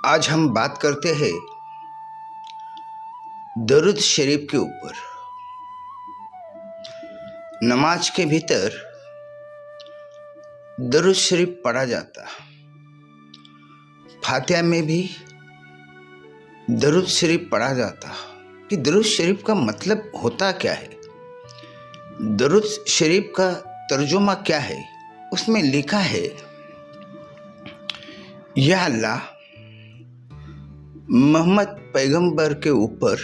आज हम बात करते हैं दरूद शरीफ के ऊपर। नमाज के भीतर दरूद शरीफ पढ़ा जाता, फातिहा में भी दरूद शरीफ पढ़ा जाता। कि दरूद शरीफ का मतलब होता क्या है, दरूद शरीफ का तर्जुमा क्या है। उसमें लिखा है, या अल्लाह मोहम्मद पैगंबर के ऊपर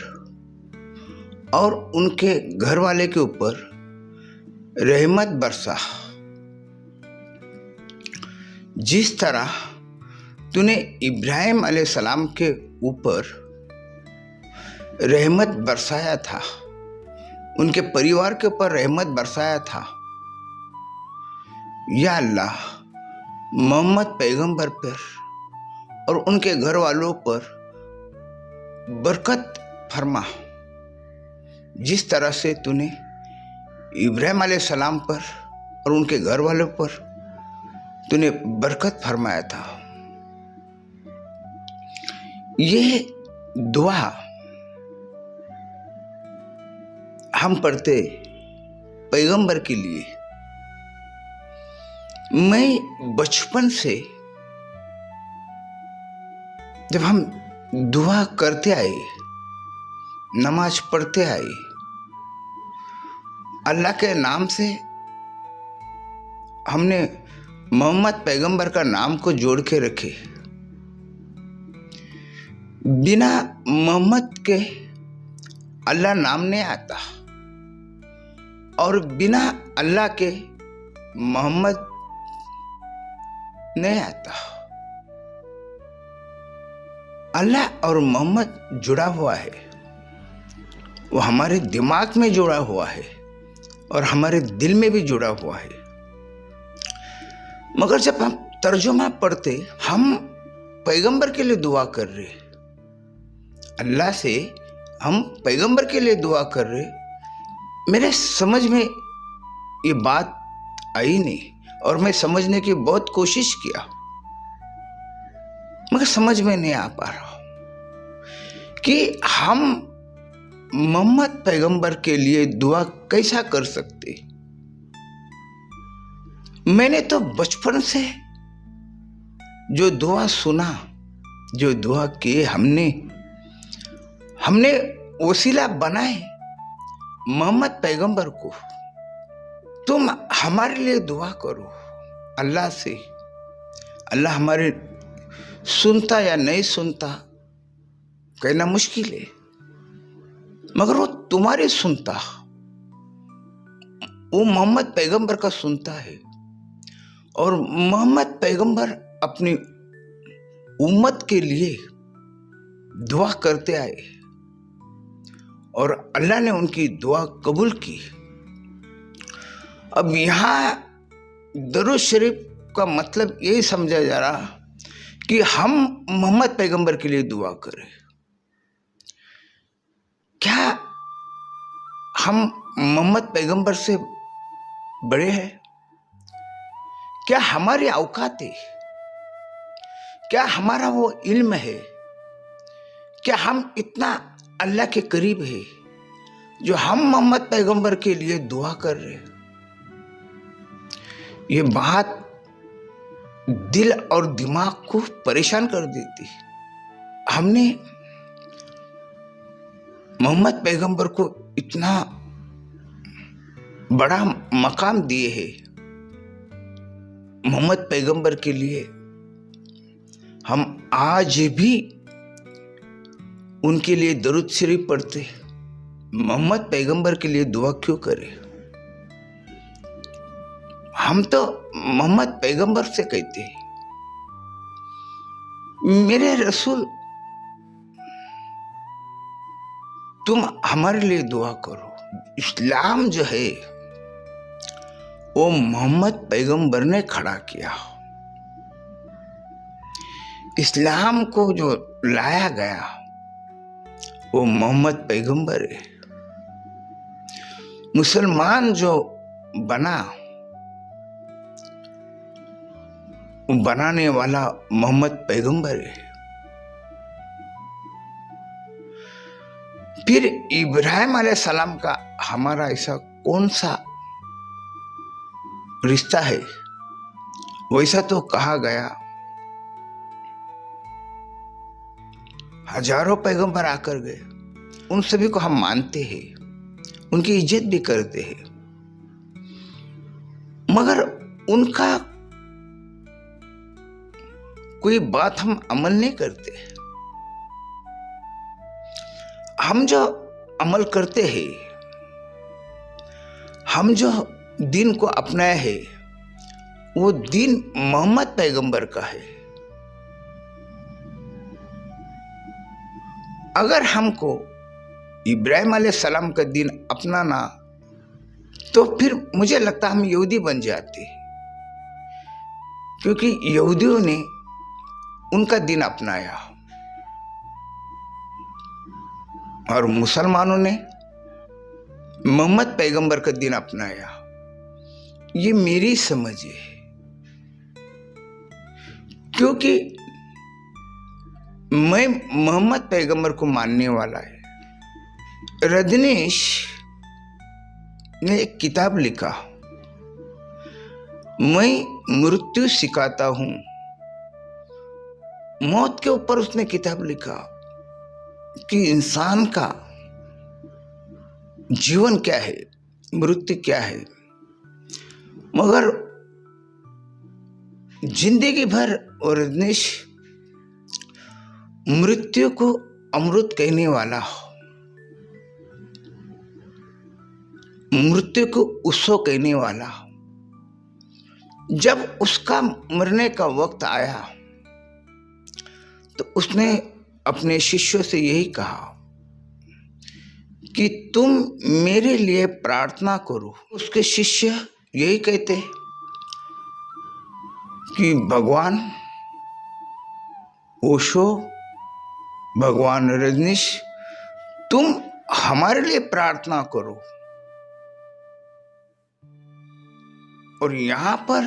और उनके घर वाले के ऊपर रहमत बरसा। जिस तरह तूने इब्राहिम अलैहिस्सलाम के ऊपर रहमत बरसाया था, उनके परिवार के ऊपर रहमत बरसाया था, या अल्लाह मोहम्मद पैगंबर पर और उनके घर वालों पर बरकत फरमा। जिस तरह से तूने इब्राहिम अलैहिस्सलाम पर और उनके घर वालों पर तूने बरकत फरमाया था। ये दुआ हम पढ़ते पैगंबर के लिए। मैं बचपन से जब हम दुआ करते आए, नमाज पढ़ते आए, अल्लाह के नाम से हमने मोहम्मद पैगंबर का नाम को जोड़ के रखे। बिना मोहम्मद के अल्लाह नाम नहीं आता और बिना अल्लाह के मोहम्मद नहीं आता। अल्लाह और मोहम्मद जुड़ा हुआ है, वो हमारे दिमाग में जुड़ा हुआ है और हमारे दिल में भी जुड़ा हुआ है। मगर जब हम तर्जुमा पढ़ते, हम पैगंबर के लिए दुआ कर रहे, अल्लाह से हम पैगंबर के लिए दुआ कर रहे। मेरे समझ में ये बात आई नहीं और मैं समझने की बहुत कोशिश किया, मगर समझ में नहीं आ पा रहा कि हम मोहम्मद पैगंबर के लिए दुआ कैसा कर सकते। मैंने तो बचपन से जो दुआ सुना, जो दुआ किए, हमने वसीला बनाए मोहम्मद पैगंबर को। तुम हमारे लिए दुआ करो अल्लाह से। अल्लाह हमारे सुनता या नहीं सुनता कहना मुश्किल है, मगर वो तुम्हारे सुनता, वो मोहम्मद पैगंबर का सुनता है। और मोहम्मद पैगंबर अपनी उम्मत के लिए दुआ करते आए और अल्लाह ने उनकी दुआ कबूल की। अब यहाँ दरूद शरीफ का मतलब यही समझा जा रहा कि हम मोहम्मद पैगंबर के लिए दुआ करें। क्या हम मोहम्मद पैगंबर से बड़े हैं? क्या हमारी औकात है? क्या हमारा वो इल्म है? क्या हम इतना अल्लाह के करीब है जो हम मोहम्मद पैगंबर के लिए दुआ कर रहे हैं? ये बात दिल और दिमाग को परेशान कर देती। हमने मोहम्मद पैगंबर को इतना बड़ा मकाम दिए है। मोहम्मद पैगंबर के लिए हम आज भी उनके लिए दरूद शरीफ पढ़ते। मोहम्मद पैगंबर के लिए दुआ क्यों करें? हम तो मोहम्मद पैगंबर से कहते हैं, मेरे रसूल तुम हमारे लिए दुआ करो। इस्लाम जो है वो मोहम्मद पैगंबर ने खड़ा किया। इस्लाम को जो लाया गया वो मोहम्मद पैगंबर है। मुसलमान जो बना, बनाने वाला मोहम्मद पैगंबर है। फिर इब्राहिम अलैहिस्सलाम का हमारा ऐसा कौन सा रिश्ता है? वैसा तो कहा गया, हजारों पैगंबर आकर गए, उन सभी को हम मानते हैं, उनकी इज्जत भी करते हैं, मगर उनका कोई बात हम अमल नहीं करते। हम जो अमल करते हैं, हम जो दीन को अपनाए है, वो दीन मोहम्मद पैगंबर का है। अगर हमको इब्राहिम अलैहिस्सलाम का दीन अपनाना, तो फिर मुझे लगता हम यहूदी बन जाते, क्योंकि यहूदियों ने उनका दीन अपनाया और मुसलमानों ने मोहम्मद पैगंबर का दीन अपनाया। ये मेरी समझ है, क्योंकि मैं मोहम्मद पैगंबर को मानने वाला है। रजनीश ने एक किताब लिखा, मैं मृत्यु सिखाता हूं। मौत के ऊपर उसने किताब लिखा कि इंसान का जीवन क्या है, मृत्यु क्या है। मगर जिंदगी भर और रजनीश मृत्यु को अमृत कहने वाला हो, मृत्यु को उत्सव कहने वाला हो। जब उसका मरने का वक्त आया तो उसने अपने शिष्यों से यही कहा कि तुम मेरे लिए प्रार्थना करो। उसके शिष्य यही कहते कि भगवान ओशो, भगवान रजनीश, तुम हमारे लिए प्रार्थना करो। और यहां पर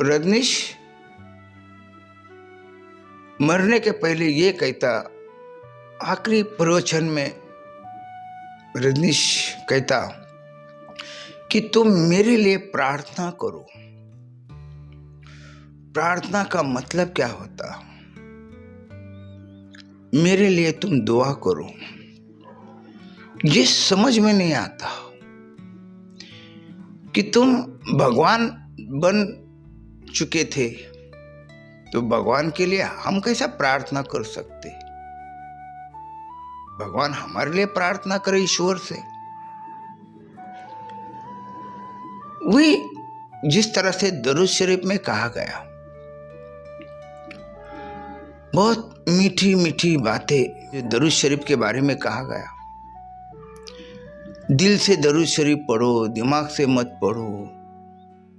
रजनीश मरने के पहले ये कहता, आखिरी प्रवचन में रजनीश कहता कि तुम मेरे लिए प्रार्थना करो। प्रार्थना का मतलब क्या होता? मेरे लिए तुम दुआ करो। ये समझ में नहीं आता कि तुम भगवान बन चुके थे, तो भगवान के लिए हम कैसा प्रार्थना कर सकते? भगवान हमारे लिए प्रार्थना करे ईश्वर से। वही जिस तरह से दरूद शरीफ में कहा गया, बहुत मीठी मीठी बातें दरूद शरीफ के बारे में कहा गया। दिल से दरूद शरीफ पढ़ो, दिमाग से मत पढ़ो,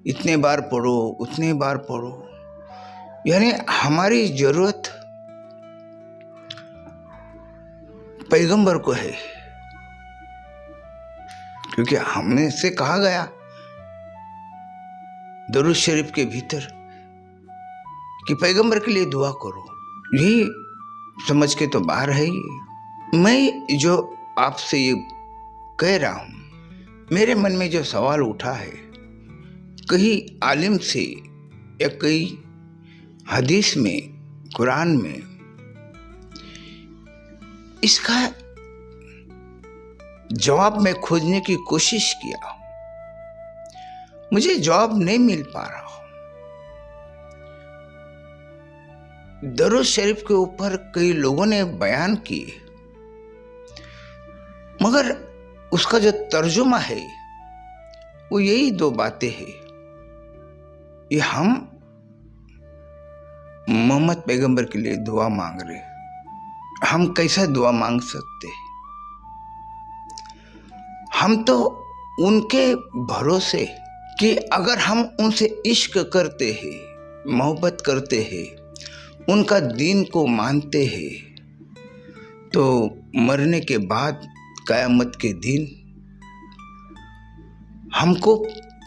इतने बार पढ़ो, उतने बार पढ़ो। यानी हमारी जरूरत पैगंबर को है, क्योंकि हमने से कहा गया दरूद शरीफ के भीतर कि पैगंबर के लिए दुआ करो। यही समझ के तो बाहर है ये। मैं जो आपसे ये कह रहा हूं, मेरे मन में जो सवाल उठा है, कहीं आलिम से या कहीं हदीस में, कुरान में इसका जवाब मैं खोजने की कोशिश किया, मुझे जवाब नहीं मिल पा रहा। दरूद शरीफ के ऊपर कई लोगों ने बयान किए, मगर उसका जो तर्जुमा है वो यही दो बातें हैं। ये हम मोहम्मद पैगंबर के लिए दुआ मांग रहे, हम कैसा दुआ मांग सकते हैं? हम तो उनके भरोसे कि अगर हम उनसे इश्क करते हैं, मोहब्बत करते हैं, उनका दीन को मानते हैं, तो मरने के बाद क़यामत के दिन हमको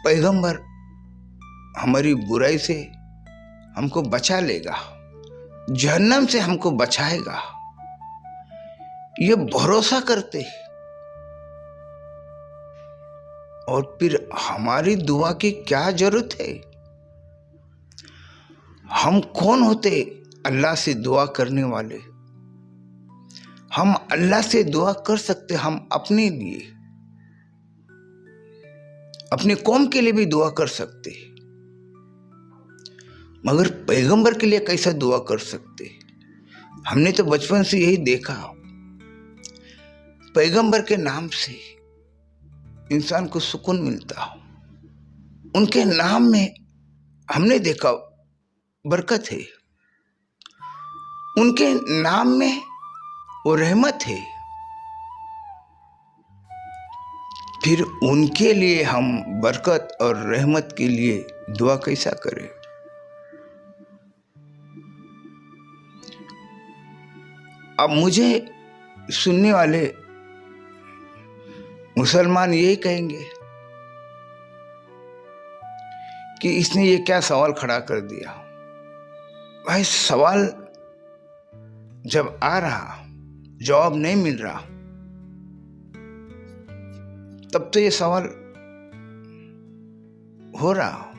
पैगंबर हमारी बुराई से हमको बचा लेगा, जहन्नम से हमको बचाएगा। ये भरोसा करते और फिर हमारी दुआ की क्या जरूरत है? हम कौन होते अल्लाह से दुआ करने वाले? हम अल्लाह से दुआ कर सकते, हम अपने लिए, अपनी कौम के लिए भी दुआ कर सकते, मगर पैगंबर के लिए कैसा दुआ कर सकते? हमने तो बचपन से यही देखा, पैगंबर के नाम से इंसान को सुकून मिलता। उनके नाम में हमने देखा बरकत है, उनके नाम में वो रहमत है। फिर उनके लिए हम बरकत और रहमत के लिए दुआ कैसा करें? अब मुझे सुनने वाले मुसलमान यही कहेंगे कि इसने ये क्या सवाल खड़ा कर दिया। भाई सवाल जब आ रहा, जवाब नहीं मिल रहा, तब तो ये सवाल हो रहा।